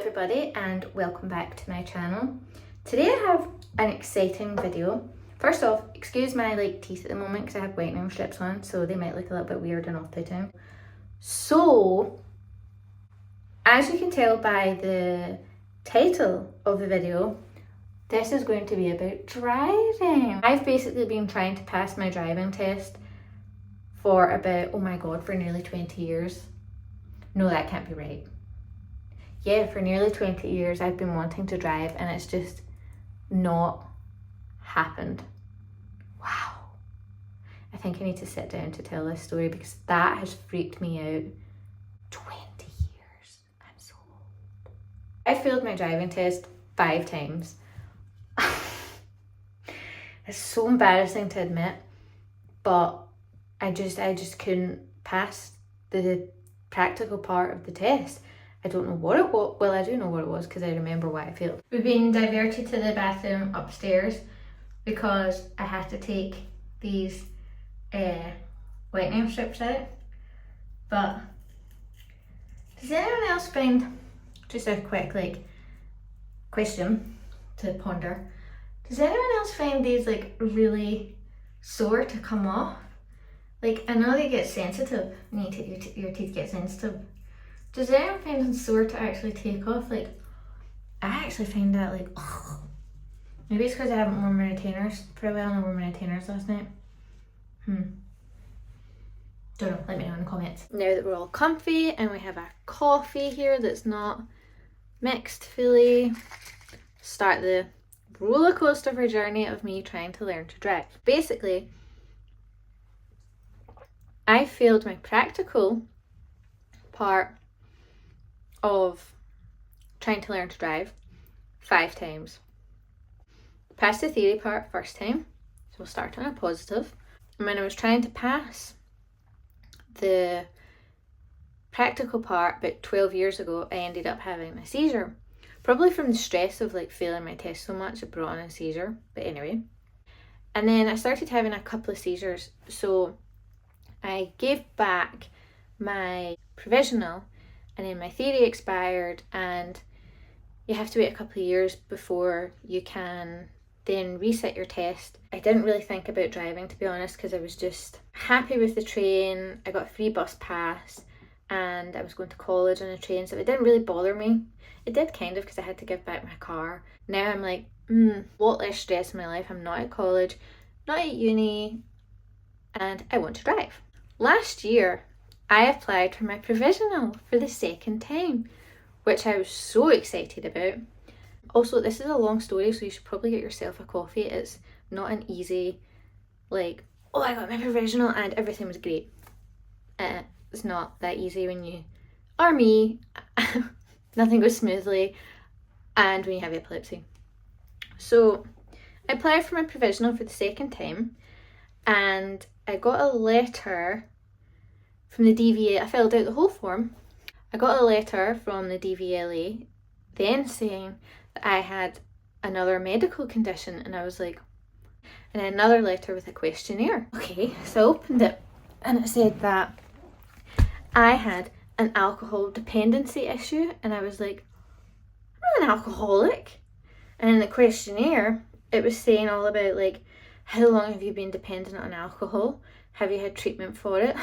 everybody and welcome back to my channel. Today I have an exciting video. First off, excuse my teeth at the moment because I have whitening strips on, so they might look a little bit weird and off-putting. So, as you can tell by the title of the video, this is going to be about driving. I've basically been trying to pass my driving test for about, oh my god, for nearly 20 years. No, that can't be right. Yeah, for nearly 20 years I've been wanting to drive and it's just not happened. Wow. I think I need to sit down to tell this story because that has freaked me out. 20 years. I'm so old. I failed my driving test 5 times. It's so embarrassing to admit, but I just couldn't pass the practical part of the test. I don't know what it was. Well, I do know what it was because I remember why I failed. We've been diverted to the bathroom upstairs because I had to take these whitening strips out. But does anyone else find, just a quick question to ponder, does anyone else find these really sore to come off? I know they get sensitive when your teeth get sensitive. Does anyone find them sore to actually take off? I actually find that ugh. Maybe it's because I haven't worn my retainers for a while and I wore my retainers last night. Don't know, let me know in the comments. Now that we're all comfy and we have our coffee here that's not mixed fully, start the roller coaster of our journey of me trying to learn to drive. Basically, I failed my practical part of trying to learn to drive 5 times. Passed the theory part first time, so we'll start on a positive. And when I was trying to pass the practical part about 12 years ago, I ended up having a seizure. Probably from the stress of failing my test so much, it brought on a seizure, but anyway. And then I started having a couple of seizures, so I gave back my provisional and then my theory expired and you have to wait a couple of years before you can then reset your test. I didn't really think about driving, to be honest, because I was just happy with the train. I got a free bus pass and I was going to college on a train, so it didn't really bother me. It did kind of because I had to give back my car. Now I'm like, what less stress in my life. I'm not at college, not at uni, and I want to drive. Last year, I applied for my provisional for the 2nd time, which I was so excited about. Also, this is a long story, so you should probably get yourself a coffee. It's not an easy, oh, I got my provisional and everything was great. It's not that easy when you are me. Nothing goes smoothly, and when you have epilepsy. So, I applied for my provisional for the 2nd time, and I got a letter from the DVA. I filled out the whole form. I got a letter from the DVLA then saying that I had another medical condition, and I was like, and another letter with a questionnaire. Okay, so I opened it and it said that I had an alcohol dependency issue, and I was like, I'm not an alcoholic. And in the questionnaire it was saying all about how long have you been dependent on alcohol? Have you had treatment for it?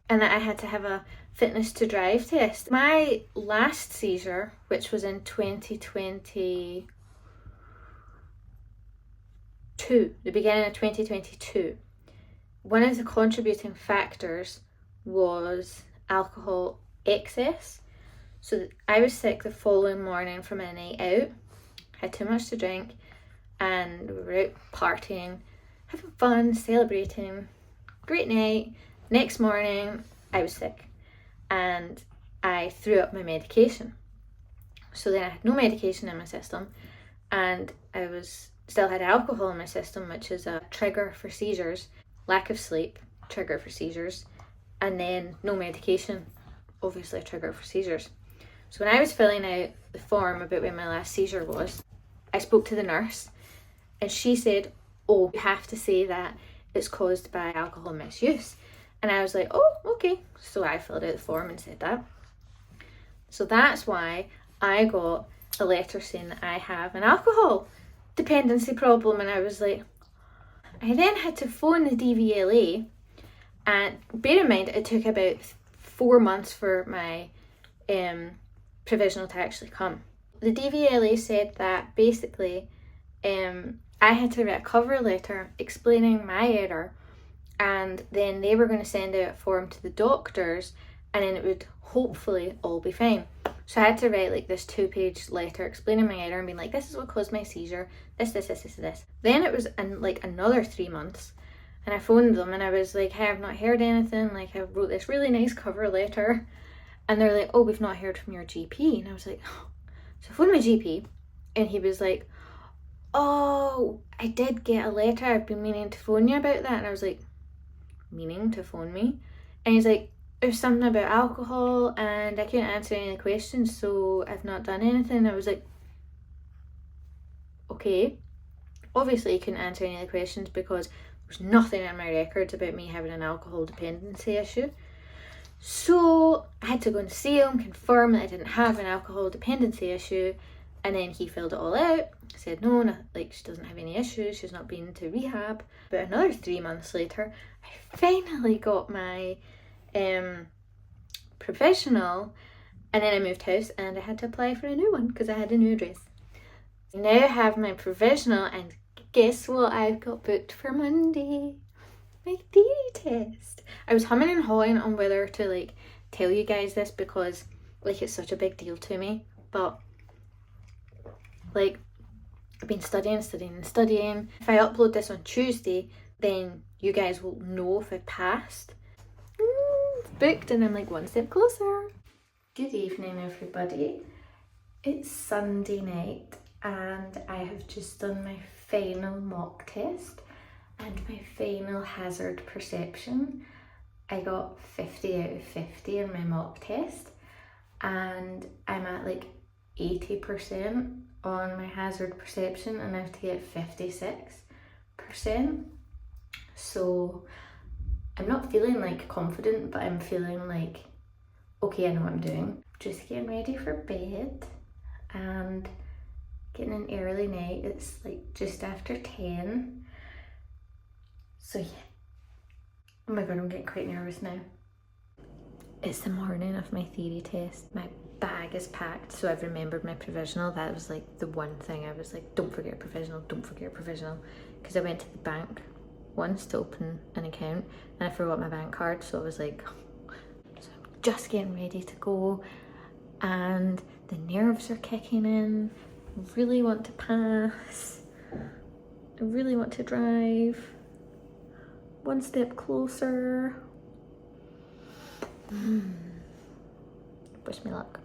And that I had to have a fitness to drive test. My last seizure, which was in 2022, the beginning of 2022, one of the contributing factors was alcohol excess. So I was sick the following morning from a night out, had too much to drink, and we were out partying, having fun, celebrating, great night. Next morning, I was sick and I threw up my medication. So then I had no medication in my system and I still had alcohol in my system, which is a trigger for seizures. Lack of sleep, trigger for seizures. And then no medication, obviously a trigger for seizures. So when I was filling out the form about when my last seizure was, I spoke to the nurse and she said, oh, you have to say that it's caused by alcohol misuse. And I was like, oh, okay. So I filled out the form and said that. So that's why I got a letter saying that I have an alcohol dependency problem, and I was like, I then had to phone the DVLA, and bear in mind it took about 4 months for my provisional to actually come. The DVLA said that basically I had to write a cover letter explaining my error, and then they were going to send out a form to the doctors, and then it would hopefully all be fine. So I had to write like this 2-page letter explaining my error and being like, this is what caused my seizure, this. Then it was like another 3 months, and I phoned them and I was like, hey, I've not heard anything, like I wrote this really nice cover letter, and they're like, oh, we've not heard from your GP. And I was like, oh. So I phoned my GP, and he was like, oh, I did get a letter, I've been meaning to phone you about that. And I was like, meaning to phone me? And he's like, it was something about alcohol and I couldn't answer any of the questions, so I've not done anything. I was like, okay. Obviously you couldn't answer any of the questions because there's nothing in my records about me having an alcohol dependency issue. So I had to go and see him, confirm that I didn't have an alcohol dependency issue, and then he filled it all out, said no, like she doesn't have any issues, she's not been to rehab. But another 3 months later, I finally got my provisional, and then I moved house and I had to apply for a new one because I had a new address. I now have my provisional, and guess what I've got booked for Monday? My theory test. I was humming and hawing on whether to like tell you guys this because like it's such a big deal to me, but like I've been studying. If I upload this on Tuesday, then you guys will know if I passed. It's booked and I'm like one step closer. Good evening everybody. It's Sunday night and I have just done my final mock test and my final hazard perception. I got 50 out of 50 in my mock test, and I'm at like 80% on my hazard perception, and I have to get 56%. So I'm not feeling like confident, but I'm feeling like, okay, I know what I'm doing. Just getting ready for bed and getting an early night. It's like just after 10. So yeah. Oh my god, I'm getting quite nervous now. It's the morning of my theory test. My bag is packed, so I've remembered my provisional. That was like the one thing I was like, don't forget provisional, because I went to the bank once to open an account and I forgot my bank card, so I was like, so I'm just getting ready to go and the nerves are kicking in. I really want to pass. I really want to drive. One step closer. Wish me luck.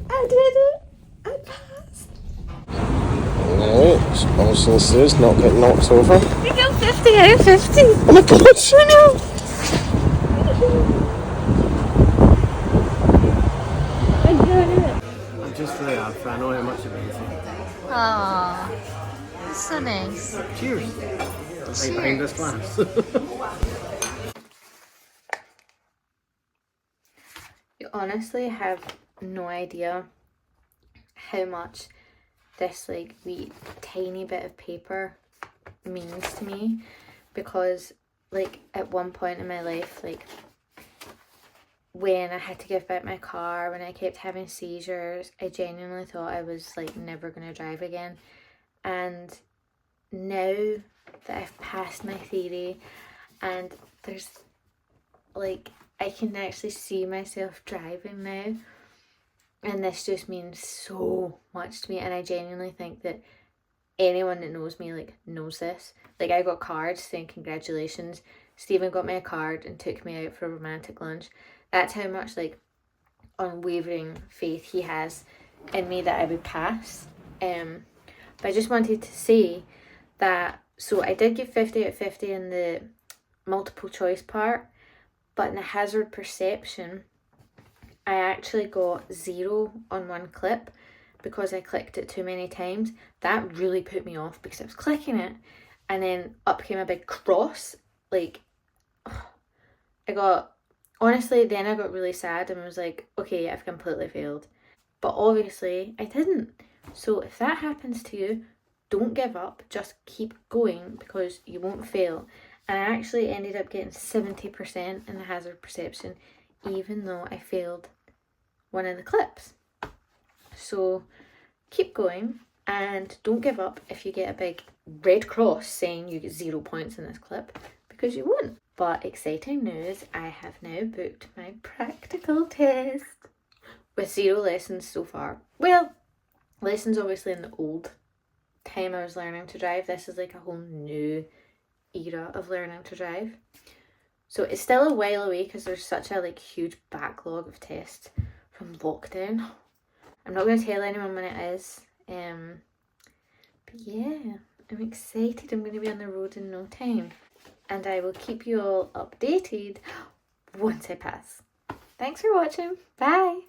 I did it! I passed! Alright, also says not get knocked over. We got 50 out of 50! Oh my god! I know! I did it! Just for the app, I know how much it means. Aww. So nice. Cheers! Right behind this glass. You honestly have no idea how much this like wee tiny bit of paper means to me, because like at one point in my life, like when I had to give back my car, when I kept having seizures, I genuinely thought I was like never gonna drive again. And now that I've passed my theory and there's like I can actually see myself driving now, and this just means so much to me, and I genuinely think that anyone that knows me like knows this. Like I got cards saying congratulations. Stephen got me a card and took me out for a romantic lunch. That's how much like unwavering faith he has in me that I would pass. But I just wanted to say that, so I did get 50 out of 50 in the multiple choice part, but in the hazard perception, I actually got 0 on one clip because I clicked it too many times. That really put me off because I was clicking it and then up came a big cross. Like, I got Honestly, then I got really sad and was like, okay, I've completely failed. But obviously, I didn't. So if that happens to you, don't give up, just keep going because you won't fail. And I actually ended up getting 70% in the hazard perception, even though I failed one of the clips. So keep going and don't give up if you get a big red cross saying you get 0 points in this clip, because you won't. But exciting news, I have now booked my practical test with 0 lessons so far. Well, lessons obviously in the old time I was learning to drive. This is like a whole new era of learning to drive. So it's still a while away because there's such a like huge backlog of tests from lockdown. I'm not going to tell anyone when it is. But yeah, I'm excited. I'm going to be on the road in no time. And I will keep you all updated once I pass. Thanks for watching. Bye.